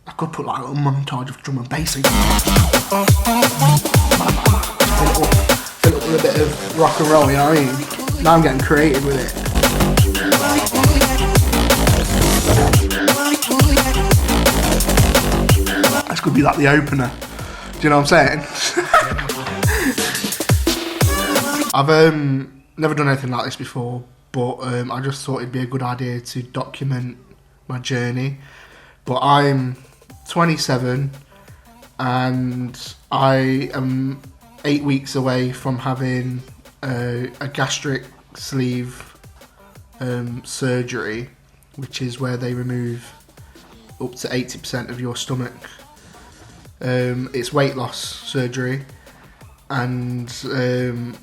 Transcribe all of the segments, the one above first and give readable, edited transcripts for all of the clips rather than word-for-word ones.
I could put like a little montage of drum and bass in. Fill it up with a bit of rock and roll, you know what I mean? Now I'm getting creative with it. This could be like the opener. Do you know what I'm saying? I've never done anything like this before, but I just thought it'd be a good idea to document my journey. But I'm 27 and I am 8 weeks away from having a gastric sleeve surgery, which is where they remove up to 80% of your stomach. It's weight loss surgery, and I'm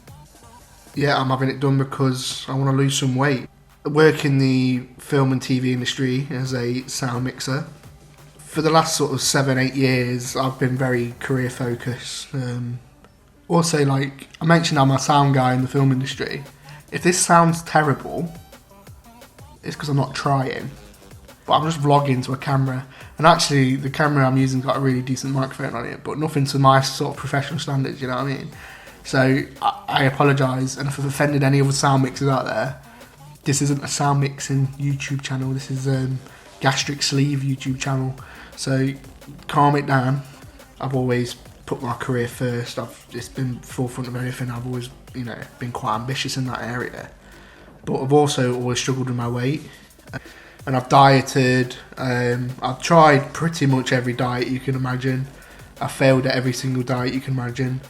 having it done because I want to lose some weight. I work in the film and TV industry as a sound mixer. For the last sort of 7-8 years, I've been very career focused. Also, like I mentioned, I'm a sound guy in the film industry. If this sounds terrible, it's because I'm not trying. But I'm just vlogging to a camera, and actually the camera I'm using got a really decent microphone on it, but nothing to my sort of professional standards, you know what I mean? So I apologise, and if I've offended any other sound mixers out there, this isn't a sound mixing YouTube channel, this is Gastric Sleeve YouTube channel, so calm it down. I've always put my career first, it's been forefront of everything. I've always, been quite ambitious in that area, but I've also always struggled with my weight. And I've dieted, I've tried pretty much every diet you can imagine. I've failed at every single diet you can imagine.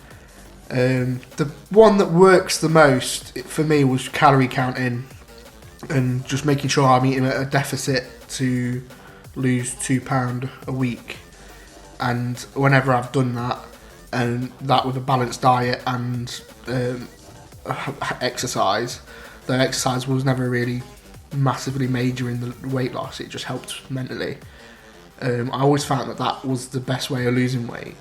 The one that works the most for me was calorie counting and just making sure I'm eating at a deficit to lose £2 a week. And whenever I've done that, and that with a balanced diet and exercise, the exercise was never really massively major in the weight loss. It just helped mentally. I always found that was the best way of losing weight,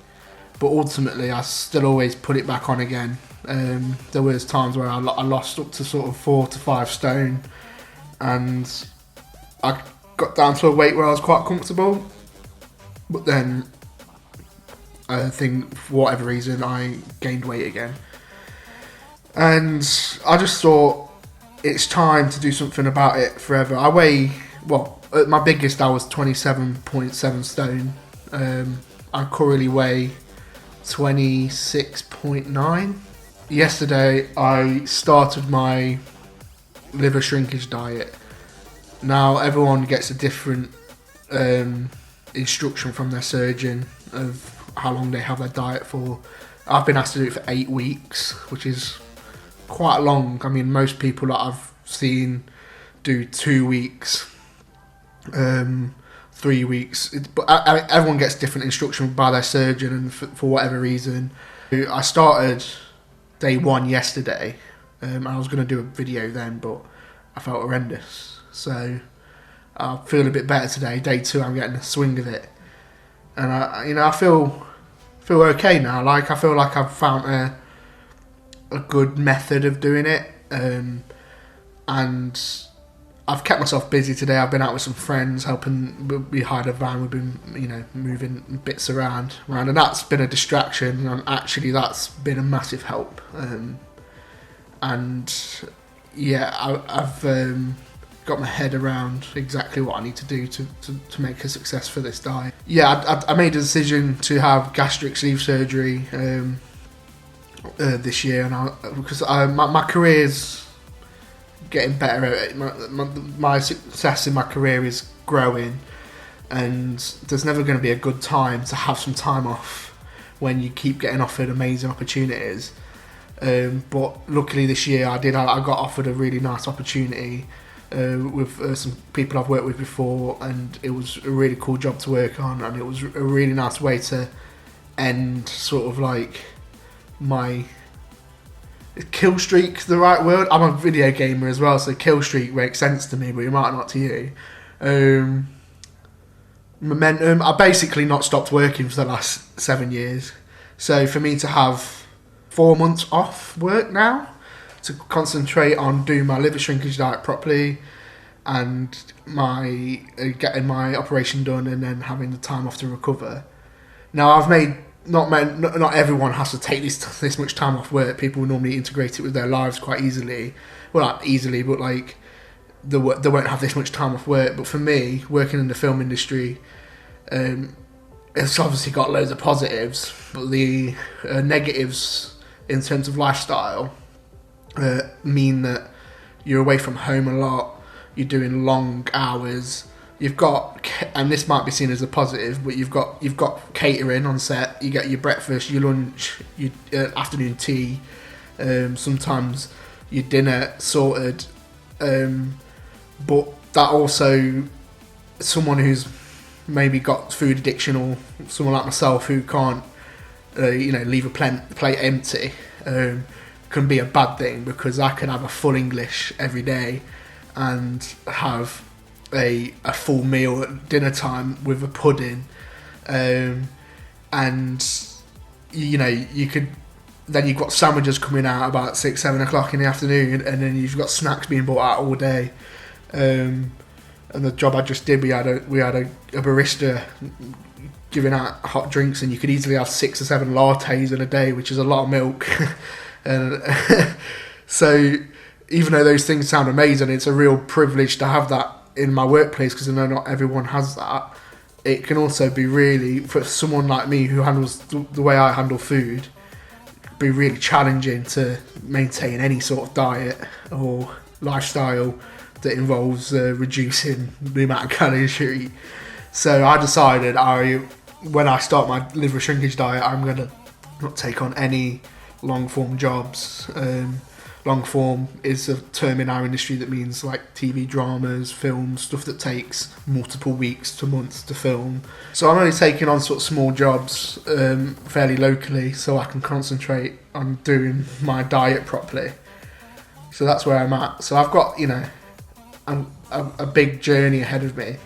but ultimately I still always put it back on again. There was times where I lost up to sort of 4 to 5 stone, and I got down to a weight where I was quite comfortable, but then I think for whatever reason I gained weight again, and I just thought it's time to do something about it forever. I weigh, at my biggest I was 27.7 stone. I currently weigh 26.9. Yesterday I started my liver shrinkage diet. Now everyone gets a different instruction from their surgeon of how long they have their diet for. I've been asked to do it for 8 weeks, which is quite long. I mean, most people that I've seen do 2 weeks, 3 weeks, but everyone gets different instruction by their surgeon, and for whatever reason. I started day 1 yesterday. I was going to do a video then, but I felt horrendous, so I feel a bit better today. Day 2 I'm getting the swing of it, and I feel okay now. Like, I feel like I've found a good method of doing it, and I've kept myself busy today. I've been out with some friends helping. We hired a van, we've been moving bits around, and that's been a distraction, and actually that's been a massive help. I've got my head around exactly what I need to do to make a success for this diet. I made a decision to have gastric sleeve surgery this year, and because my career's getting better at it. My success in my career is growing, and there's never going to be a good time to have some time off when you keep getting offered amazing opportunities. But luckily this year I got offered a really nice opportunity with some people I've worked with before, and it was a really cool job to work on, and it was a really nice way to end sort of like my kill streak, the right word? I'm a video gamer as well, so kill streak makes sense to me, but it might not to you. Momentum. I basically not stopped working for the last 7 years, so for me to have 4 months off work now to concentrate on doing my liver shrinkage diet properly and my getting my operation done and then having the time off to recover. Now I've made not everyone has to take this much time off work. People normally integrate it with their lives quite easily. Well, not easily, but like they won't have this much time off work. But for me, working in the film industry, it's obviously got loads of positives, but the negatives in terms of lifestyle mean that you're away from home a lot. You're doing long hours. You've got, and this might be seen as a positive, but you've got catering on set. You get your breakfast, your lunch, your afternoon tea, sometimes your dinner sorted. But that also, someone who's maybe got food addiction, or someone like myself who can't, leave a plate empty, can be a bad thing, because I can have a full English every day and have a full meal at dinner time with a pudding, and you could, then you've got sandwiches coming out about 6-7 o'clock in the afternoon, and then you've got snacks being brought out all day. And the job I just did, we had a barista giving out hot drinks, and you could easily have 6 or 7 lattes in a day, which is a lot of milk. And so even though those things sound amazing, it's a real privilege to have that in my workplace, because I know not everyone has that. It can also be really, for someone like me who handles the way I handle food, be really challenging to maintain any sort of diet or lifestyle that involves reducing the amount of calories you eat. So I decided when I start my liver shrinkage diet, I'm going to not take on any long form jobs. Long form is a term in our industry that means like TV dramas, films, stuff that takes multiple weeks to months to film. So I'm only taking on sort of small jobs fairly locally, so I can concentrate on doing my diet properly. So that's where I'm at. So I've got, a big journey ahead of me.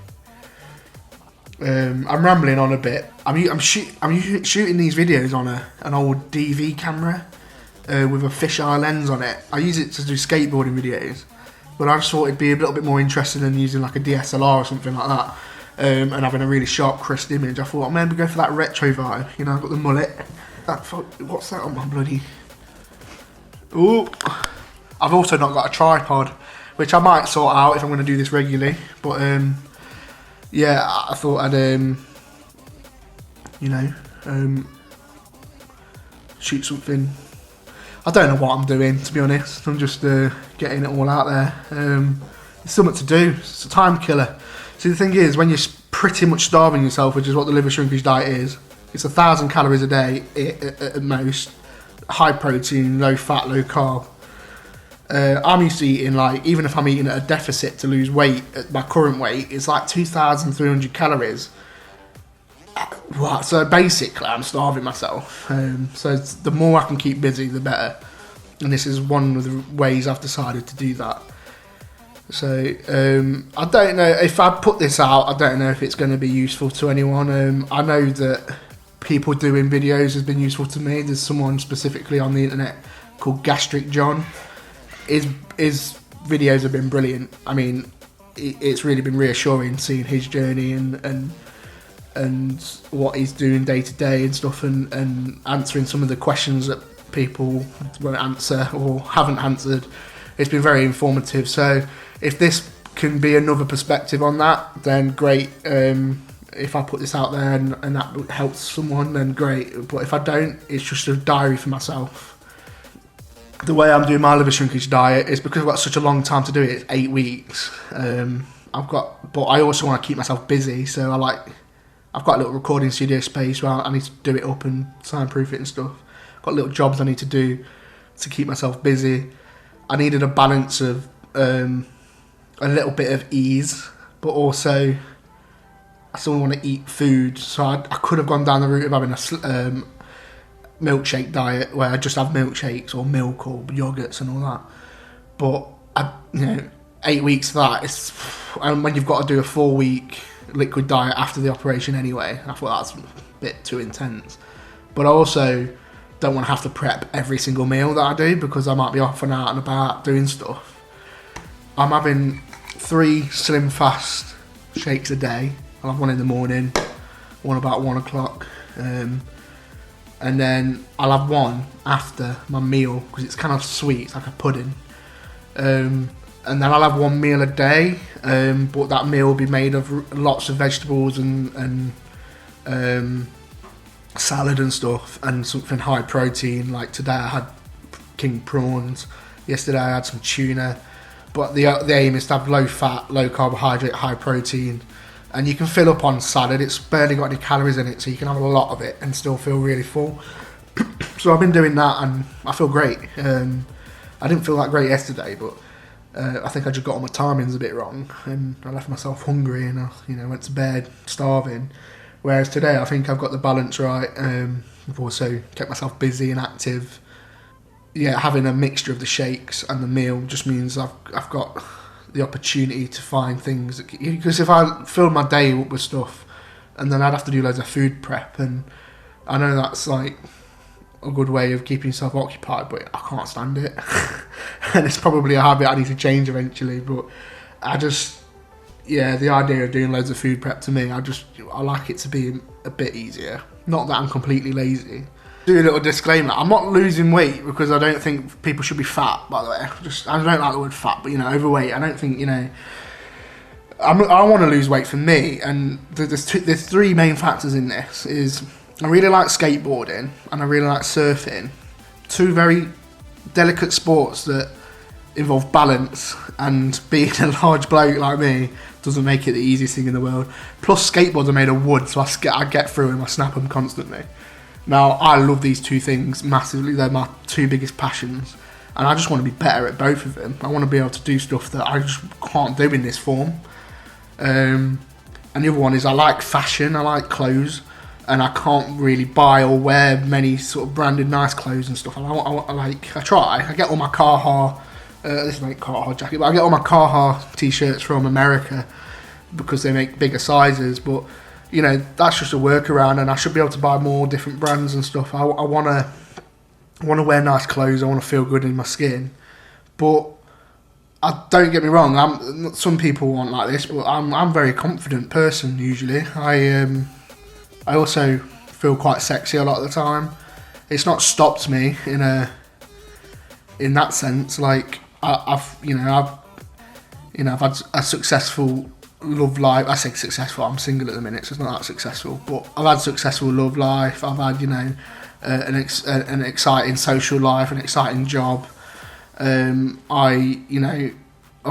I'm rambling on a bit. I'm shooting these videos on an old DV camera with a fisheye lens on it. I use it to do skateboarding videos, but I just thought it'd be a little bit more interesting than using like a DSLR or something like that, and having a really sharp, crisp image. I thought, maybe go for that retro vibe. I've got the mullet. What's that on my bloody... Ooh. I've also not got a tripod, which I might sort out if I'm going to do this regularly. But I thought I'd shoot something. I don't know what I'm doing, to be honest. I'm just getting it all out there. It's something to do. It's a time killer. See, the thing is, when you're pretty much starving yourself, which is what the liver shrinkage diet is, it's 1,000 calories a day at most. High protein, low fat, low carb. I'm used to eating, even if I'm eating at a deficit to lose weight, at my current weight, it's like 2,300 calories. So basically, I'm starving myself. So the more I can keep busy, the better. And this is one of the ways I've decided to do that. So I don't know if I put this out. I don't know if it's going to be useful to anyone. I know that people doing videos has been useful to me. There's someone specifically on the internet called Gastric John. His videos have been brilliant. I mean, it's really been reassuring seeing his journey and what he's doing day to day and stuff, and answering some of the questions that people won't answer or haven't answered. It's been very informative. So if this can be another perspective on that, then great. If I put this out there and that helps someone, then great. But if I don't, it's just a diary for myself. The way I'm doing my liver shrinkage diet is because I've got such a long time to do it. It's 8 weeks. But I also want to keep myself busy, so I've got a little recording studio space where I need to do it up and soundproof it and stuff. I've got little jobs I need to do to keep myself busy. I needed a balance of a little bit of ease, but also I still want to eat food. So I could have gone down the route of having a milkshake diet where I just have milkshakes or milk or yogurts and all that. But 8 weeks of that, and when you've got to do a 4-week liquid diet after the operation anyway, I thought that's a bit too intense. But I also don't want to have to prep every single meal that I do, because I might be off and out and about doing stuff. I'm having 3 slim fast shakes a day. I'll have one in the morning, one about 1 o'clock, and then I'll have one after my meal because it's kind of sweet, it's like a pudding. And then I'll have one meal a day, but that meal will be made of lots of vegetables and salad and stuff, and something high protein. Like today I had king prawns, yesterday I had some tuna, but the aim is to have low fat, low carbohydrate, high protein, and you can fill up on salad. It's barely got any calories in it, so you can have a lot of it and still feel really full. So I've been doing that and I feel great. I didn't feel that great yesterday, but I think I just got all my timings a bit wrong, and I left myself hungry, and I went to bed starving. Whereas today I think I've got the balance right. I've also kept myself busy and active. Yeah, having a mixture of the shakes and the meal just means I've got the opportunity to find things. Because if I filled my day up with stuff, and then I'd have to do loads of food prep, and I know that's like a good way of keeping yourself occupied, but I can't stand it. And it's probably a habit I need to change eventually, but the idea of doing loads of food prep, to me, I like it to be a bit easier. Not that I'm completely lazy. Do a little disclaimer, I'm not losing weight because I don't think people should be fat, by the way. I don't like the word fat, but overweight, I don't think, I want to lose weight for me, and there's 3 main factors in this. Is I really like skateboarding and I really like surfing. 2 very delicate sports that involve balance, and being a large bloke like me doesn't make it the easiest thing in the world. Plus, skateboards are made of wood, so I get through them, I snap them constantly. Now, I love these 2 things massively. They're my 2 biggest passions, and I just want to be better at both of them. I want to be able to do stuff that I just can't do in this form. And the other one is I like fashion, I like clothes, and I can't really buy or wear many sort of branded nice clothes and stuff. I try. I get all my Carhartt, this is my Carhartt jacket, but I get all my Carhartt t-shirts from America because they make bigger sizes, but that's just a workaround, and I should be able to buy more different brands and stuff. I want to wear nice clothes, I want to feel good in my skin, but don't get me wrong, some people aren't like this, but I'm a very confident person usually. I also feel quite sexy a lot of the time. It's not stopped me in that sense. Like I've had a successful love life. I say successful, I'm single at the minute, so it's not that successful, but I've had successful love life. I've had an exciting social life, an exciting job. I've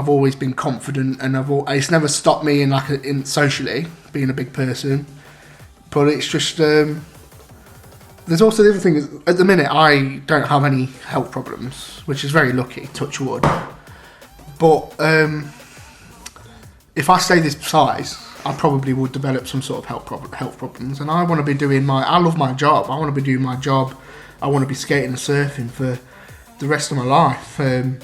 always been confident, and it's never stopped me in socially being a big person. But it's just there's also the other thing is, at the minute I don't have any health problems, which is very lucky, touch wood. But if I stay this size, I probably would develop some sort of health problems. And I want to be I love my job. I want to be doing my job. I want to be skating and surfing for the rest of my life. The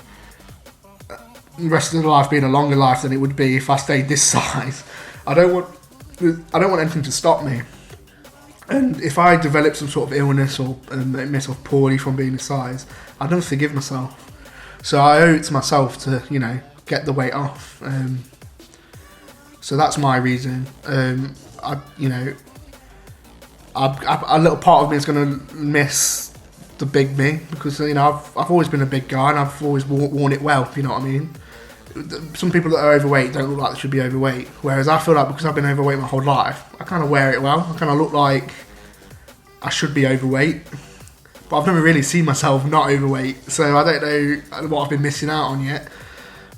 rest of the life being a longer life than it would be if I stayed this size. I don't want anything to stop me. And if I develop some sort of illness or make myself poorly from being this size, I don't forgive myself. So I owe it to myself to, get the weight off. So that's my reason. A little part of me is going to miss the big me because I've always been a big guy and I've always worn it well. If you know what I mean. Some people that are overweight don't look like they should be overweight, whereas I feel like because I've been overweight my whole life, I kind of wear it well. I kind of look like I should be overweight, but I've never really seen myself not overweight, so I don't know what I've been missing out on yet.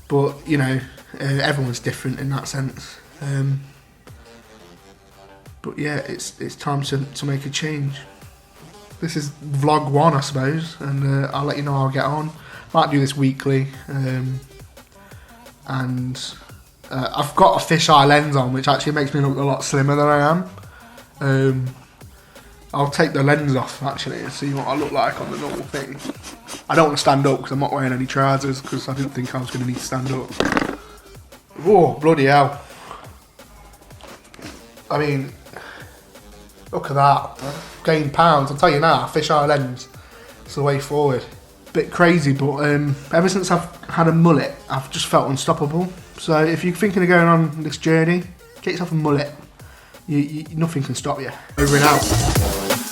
But everyone's different in that sense. But yeah, it's time to make a change. This is vlog 1, I suppose, and I'll let you know how I get on. Might do this weekly. And I've got a fisheye lens on, which actually makes me look a lot slimmer than I am. I'll take the lens off actually and see what I look like on the normal thing. I don't want to stand up because I'm not wearing any trousers because I didn't think I was going to need to stand up. Oh, bloody hell. I mean, look at that. Gained pounds, I'll tell you now, fisheye lens. It's the way forward. bit crazy, but ever since I've had a mullet, I've just felt unstoppable. So if you're thinking of going on this journey, get yourself a mullet. Nothing can stop you. Over and out.